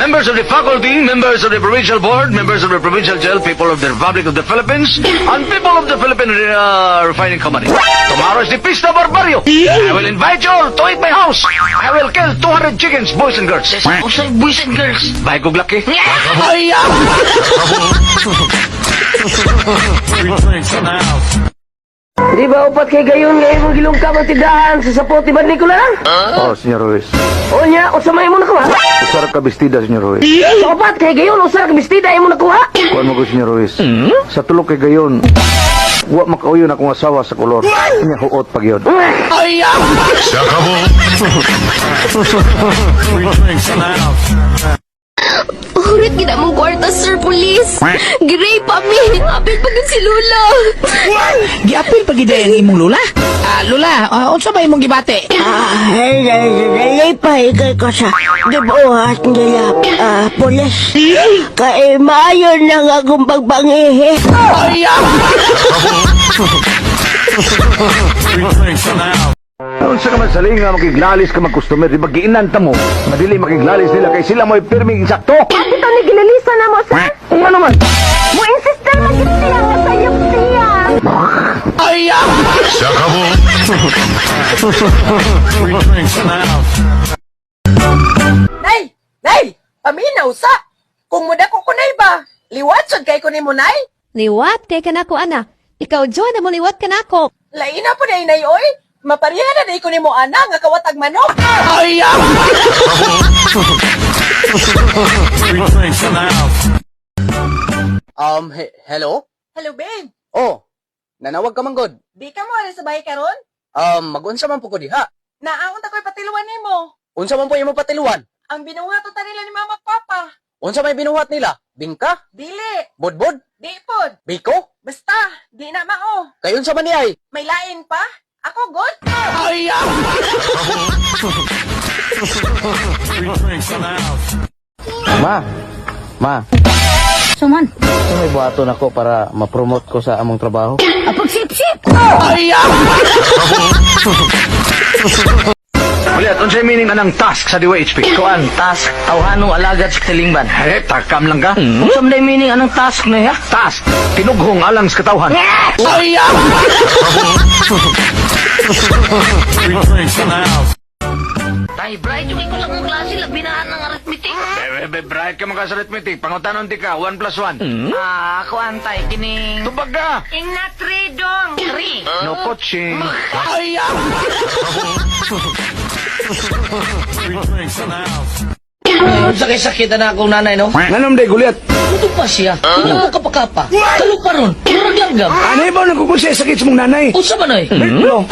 members of the faculty, members of the provincial board, members of the provincial jail, people of the Republic of the Philippines, and people of the Philippine Refining Company. Tomorrow is the Pista Barbario. I will invite you all to eat my house. I will kill 200 chickens, boys and girls. Usay boys and girls. Bye, good luck, eh? Di ba upat kay gayon nga imong gilungkap ang tindahan sa sapot ni Nikola lang? Oh, Senyor Ruiz. O niya, o sa may mo nakuha? Usar ka bestida, Senyor Ruiz. Sa upat kay gayon, usar ka bestida imong nakuha? Kuan mo ko, Senyor Ruiz. Sa tulog kay gayon, wa makauyon akong asawa sa kolor. Kanya huot pag yun. Urit gina mong kwarta, Sir Police. Giray pa mi. Apil pagod si Lula. Giapil pag ang imong lula? Lula, unsa ba imong gibate? Ay, paigay ko sa gibuhat nila, polis. Kaya maayon na nga akong pagbangihi. Noon sa kamansaling nga makiglalis ka mag-customer, di ba giinanta mo? Madili makiglalis nila kay sila mo'y pirming insakto. Ito ni gilalisa na mo, sir. Kung ano man. Mo insistir man gid siya nga sayop siya. Nay! Nay! Paminaw sa! Kung muda ko kunay ba? Liwat sad kay kunin mo, nay? Liwat kay kanako ana. Ikaw John na mo liwat kanako. Laina po na inay, oy! Mapariha na day kunin mo, ana, nga kawatag manok! Hello? Hello, babe! Oh, nanawag ka man god. Di ka mo ari sa bahay karon? Mag-unsa man po ko diha. Naaon ta ko'y patiluan nimo. Unsa man po imo patiluan? Ang binuhat ta nila ni mama at papa. Unsa may binuhat nila? Bingka? Dili! Bodbod? Di pod! Biko? Basta! Di na mao! Kayon sa man ni ay? May lain pa? Ako good? Ma. Suman, Ito may buhaton ako para ma-promote ko sa among trabaho. pagsip-sip. Ulit, unsay meaning anang task sa DOHP? Kuan, task, tawhanong alagad sa tilingban. Eh, takam lang ka. Unsa man day meaning anong task na ya? Task, tinughong alang sa katawhan. Tay, bright, yung ikaw lang ang klase, lagbinaan ng arithmetic. Bright ka mga sa arithmetic. Pangutanon di ka, 1 plus 1. Kuan, tay, kining... Tubag ka. Ingna tridong! 3. No coaching. Sakit-sakit na akong nanay, no? Nganom day guliat. Ito pa siya. Wala mo kapakapa. Talo pa ron. Murag langgam. Ano ba nagkukusya sakit sa mong nanay? Unsa man ay? Bro.